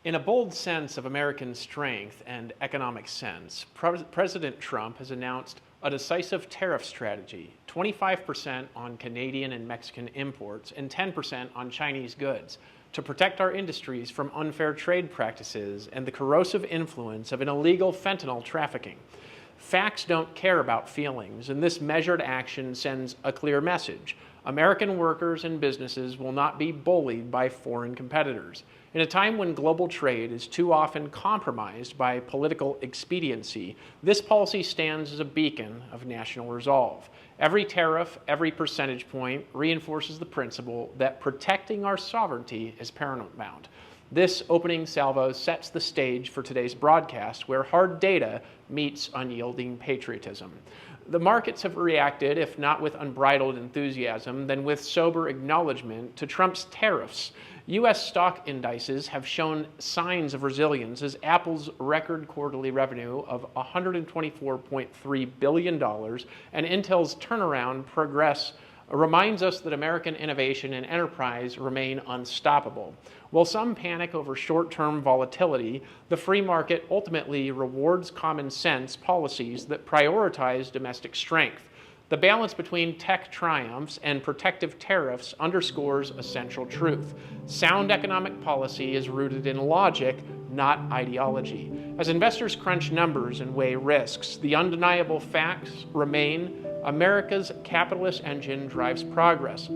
In a bold sense of American strength and economic sense, President Trump has announced a decisive tariff strategy, 25% on Canadian and Mexican imports and 10% on Chinese goods, to protect our industries from unfair trade practices and the corrosive influence of an illegal fentanyl trafficking. Facts don't care about feelings, and this measured action sends a clear message. American workers and businesses will not be bullied by foreign competitors. In a time when global trade is too often compromised by political expediency, this policy stands as a beacon of national resolve. Every tariff, every percentage point reinforces the principle that protecting our sovereignty is paramount. This opening salvo sets the stage for today's broadcast, where hard data meets unyielding patriotism. The markets have reacted, if not with unbridled enthusiasm, then with sober acknowledgement to Trump's tariffs. U.S. stock indices have shown signs of resilience as Apple's record quarterly revenue of $124.3 billion and Intel's turnaround progress reminds us that American innovation and enterprise remain unstoppable. While some panic over short-term volatility, the free market ultimately rewards common sense policies that prioritize domestic strength. The balance between tech triumphs and protective tariffs underscores a central truth. Sound economic policy is rooted in logic, not ideology. As investors crunch numbers and weigh risks, the undeniable facts remain: America's capitalist engine drives progress.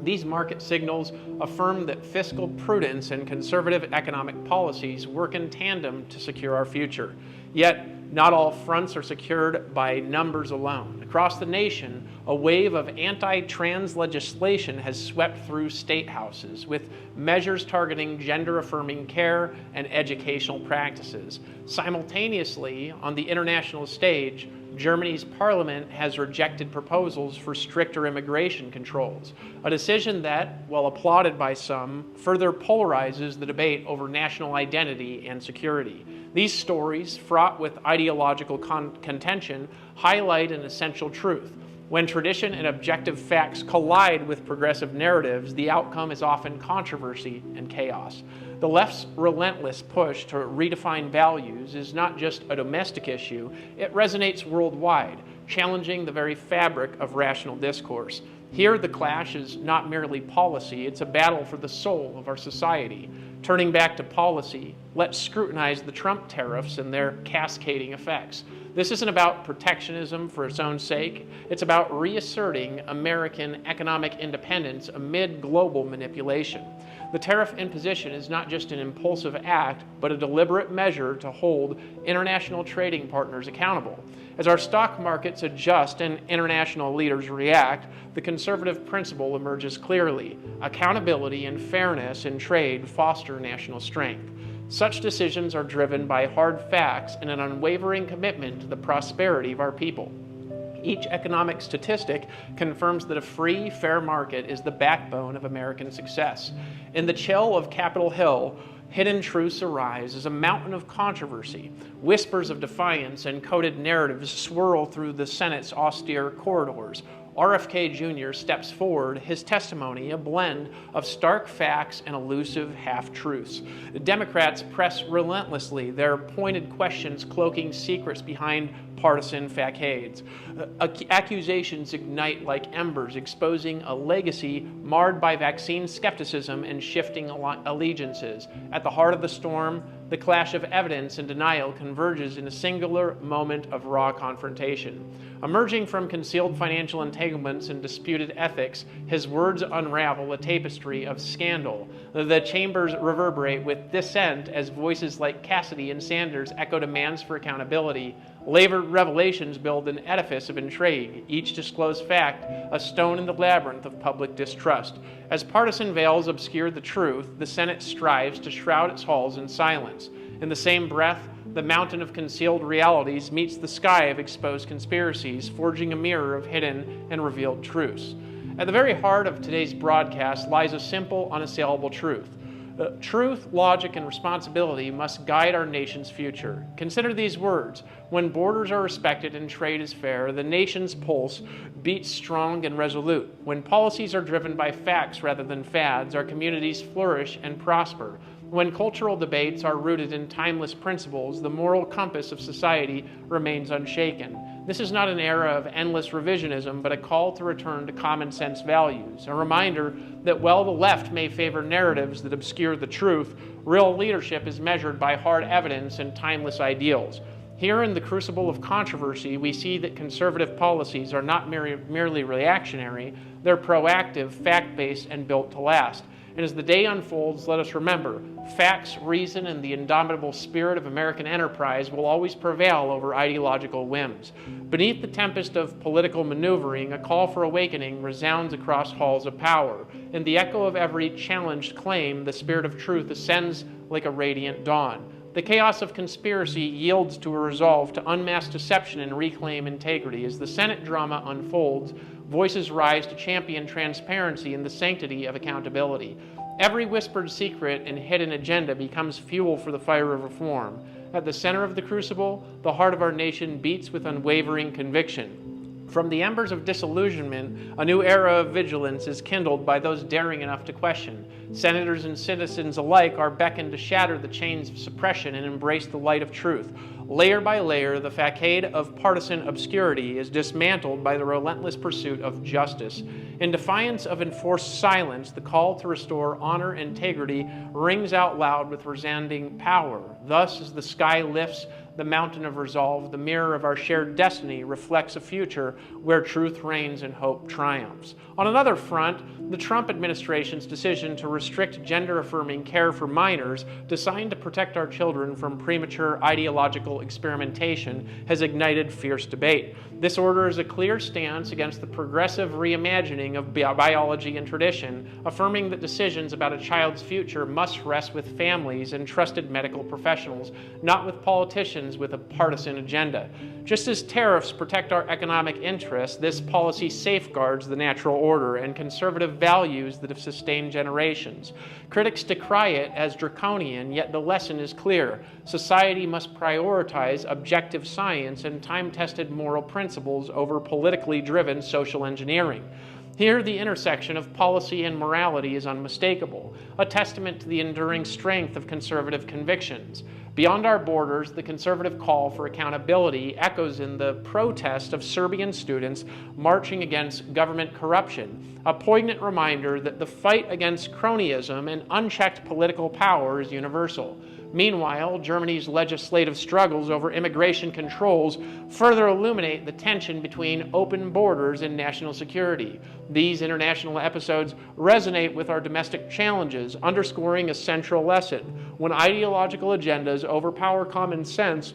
These market signals affirm that fiscal prudence and conservative economic policies work in tandem to secure our future. Yet, not all fronts are secured by numbers alone. Across the nation, a wave of anti-trans legislation has swept through statehouses, with measures targeting gender-affirming care and educational practices. Simultaneously, on the international stage, Germany's parliament has rejected proposals for stricter immigration controls, a decision that, while applauded by some, further polarizes the debate over national identity and security. These stories, fraught with ideological contention, highlight an essential truth. When tradition and objective facts collide with progressive narratives, the outcome is often controversy and chaos. The left's relentless push to redefine values is not just a domestic issue, it resonates worldwide, challenging the very fabric of rational discourse. Here, the clash is not merely policy, it's a battle for the soul of our society. Turning back to policy, let's scrutinize the Trump tariffs and their cascading effects. This isn't about protectionism for its own sake. It's about reasserting American economic independence amid global manipulation. The tariff imposition is not just an impulsive act, but a deliberate measure to hold international trading partners accountable. As our stock markets adjust and international leaders react, the conservative principle emerges clearly. Accountability and fairness in trade foster national strength. Such decisions are driven by hard facts and an unwavering commitment to the prosperity of our people. Each economic statistic confirms that a free, fair market is the backbone of American success. In the chill of Capitol Hill, hidden truths arise as a mountain of controversy. Whispers of defiance and coded narratives swirl through the Senate's austere corridors. RFK Jr. steps forward, his testimony a blend of stark facts and elusive half-truths. The Democrats press relentlessly, their pointed questions cloaking secrets behind partisan facades. Accusations ignite like embers, exposing a legacy marred by vaccine skepticism and shifting allegiances. At the heart of the storm, the clash of evidence and denial converges in a singular moment of raw confrontation. Emerging from concealed financial entanglements and disputed ethics, his words unravel a tapestry of scandal. The chambers reverberate with dissent as voices like Cassidy and Sanders echo demands for accountability. Labored revelations build an edifice of intrigue, each disclosed fact a stone in the labyrinth of public distrust. As partisan veils obscure the truth, the Senate strives to shroud its halls in silence. In the same breath, the mountain of concealed realities meets the sky of exposed conspiracies, forging a mirror of hidden and revealed truths. At the very heart of today's broadcast lies a simple, unassailable truth. Truth, logic, and responsibility must guide our nation's future. Consider these words. When borders are respected and trade is fair, the nation's pulse beats strong and resolute. When policies are driven by facts rather than fads, our communities flourish and prosper. When cultural debates are rooted in timeless principles, the moral compass of society remains unshaken. This is not an era of endless revisionism, but a call to return to common sense values, a reminder that while the left may favor narratives that obscure the truth, real leadership is measured by hard evidence and timeless ideals. Here in the crucible of controversy, we see that conservative policies are not merely reactionary, they're proactive, fact-based, and built to last. And as the day unfolds, let us remember, facts, reason, and the indomitable spirit of American enterprise will always prevail over ideological whims. Beneath the tempest of political maneuvering, a call for awakening resounds across halls of power. In the echo of every challenged claim, the spirit of truth ascends like a radiant dawn. The chaos of conspiracy yields to a resolve to unmask deception and reclaim integrity. As the Senate drama unfolds, voices rise to champion transparency and the sanctity of accountability. Every whispered secret and hidden agenda becomes fuel for the fire of reform. At the center of the crucible, the heart of our nation beats with unwavering conviction. From the embers of disillusionment, a new era of vigilance is kindled by those daring enough to question. Senators and citizens alike are beckoned to shatter the chains of suppression and embrace the light of truth. Layer by layer, the facade of partisan obscurity is dismantled by the relentless pursuit of justice. In defiance of enforced silence, the call to restore honor and integrity rings out loud with resounding power. Thus, as the sky lifts, the mountain of resolve, the mirror of our shared destiny, reflects a future where truth reigns and hope triumphs. On another front, the Trump administration's decision to restrict gender-affirming care for minors, designed to protect our children from premature ideological experimentation, has ignited fierce debate. This order is a clear stance against the progressive reimagining of biology and tradition, affirming that decisions about a child's future must rest with families and trusted medical professionals, not with politicians with a partisan agenda. Just as tariffs protect our economic interests, this policy safeguards the natural order and conservative values that have sustained generations. Critics decry it as draconian, yet the lesson is clear. Society must prioritize objective science and time-tested moral principles over politically driven social engineering. Here, the intersection of policy and morality is unmistakable, a testament to the enduring strength of conservative convictions. Beyond our borders, the conservative call for accountability echoes in the protest of Serbian students marching against government corruption, a poignant reminder that the fight against cronyism and unchecked political power is universal. Meanwhile, Germany's legislative struggles over immigration controls further illuminate the tension between open borders and national security. These international episodes resonate with our domestic challenges, underscoring a central lesson. When ideological agendas overpower common sense,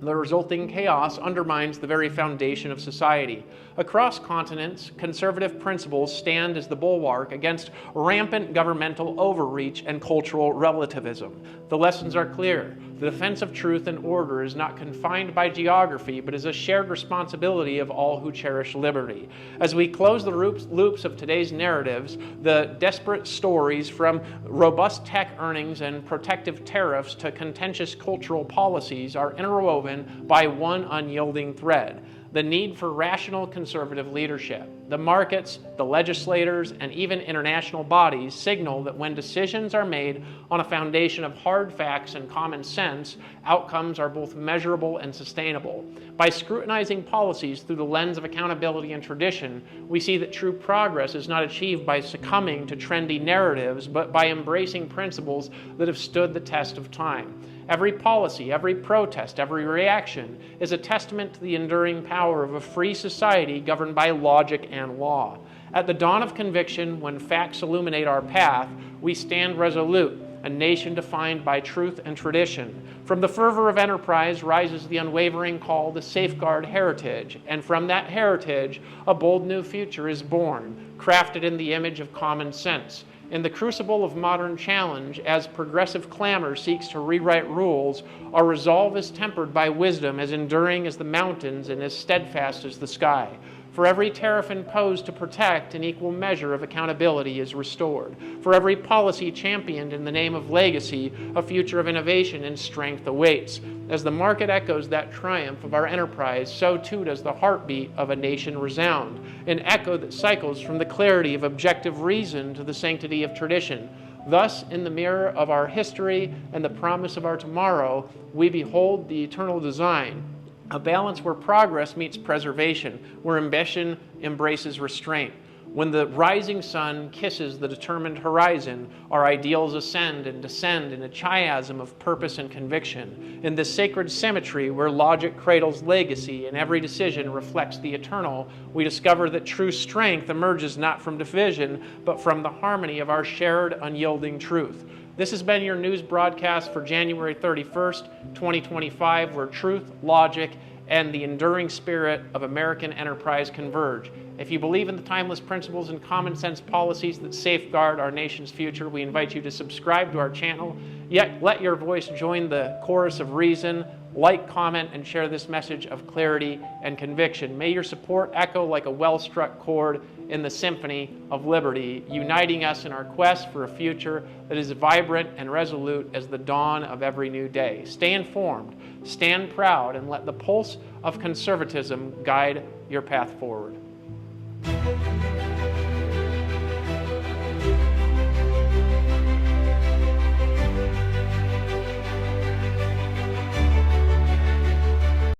the resulting chaos undermines the very foundation of society. Across continents, conservative principles stand as the bulwark against rampant governmental overreach and cultural relativism. The lessons are clear. The defense of truth and order is not confined by geography, but is a shared responsibility of all who cherish liberty. As we close the loops of today's narratives, the desperate stories from robust tech earnings and protective tariffs to contentious cultural policies are interwoven by one unyielding thread: the need for rational conservative leadership. The markets, the legislators, and even international bodies signal that when decisions are made on a foundation of hard facts and common sense, outcomes are both measurable and sustainable. By scrutinizing policies through the lens of accountability and tradition, we see that true progress is not achieved by succumbing to trendy narratives, but by embracing principles that have stood the test of time. Every policy, every protest, every reaction is a testament to the enduring power of a free society governed by logic and law. At the dawn of conviction, when facts illuminate our path, we stand resolute, a nation defined by truth and tradition. From the fervor of enterprise rises the unwavering call to safeguard heritage, and from that heritage, a bold new future is born, crafted in the image of common sense. In the crucible of modern challenge, as progressive clamor seeks to rewrite rules, our resolve is tempered by wisdom as enduring as the mountains and as steadfast as the sky. For every tariff imposed to protect, an equal measure of accountability is restored. For every policy championed in the name of legacy, a future of innovation and strength awaits. As the market echoes that triumph of our enterprise, so too does the heartbeat of a nation resound, an echo that cycles from the clarity of objective reason to the sanctity of tradition. Thus, in the mirror of our history and the promise of our tomorrow, we behold the eternal design, a balance where progress meets preservation, where ambition embraces restraint. When the rising sun kisses the determined horizon, our ideals ascend and descend in a chiasm of purpose and conviction. In this sacred symmetry where logic cradles legacy and every decision reflects the eternal, we discover that true strength emerges not from division, but from the harmony of our shared unyielding truth. This has been your news broadcast for January 31st, 2025, where truth, logic, and the enduring spirit of American enterprise converge. If you believe in the timeless principles and common sense policies that safeguard our nation's future, we invite you to subscribe to our channel. Yet let your voice join the chorus of reason. Like, comment, and share this message of clarity and conviction. May your support echo like a well-struck chord in the symphony of liberty, uniting us in our quest for a future that is vibrant and resolute as the dawn of every new day. Stay informed, stand proud, and let the pulse of conservatism guide your path forward.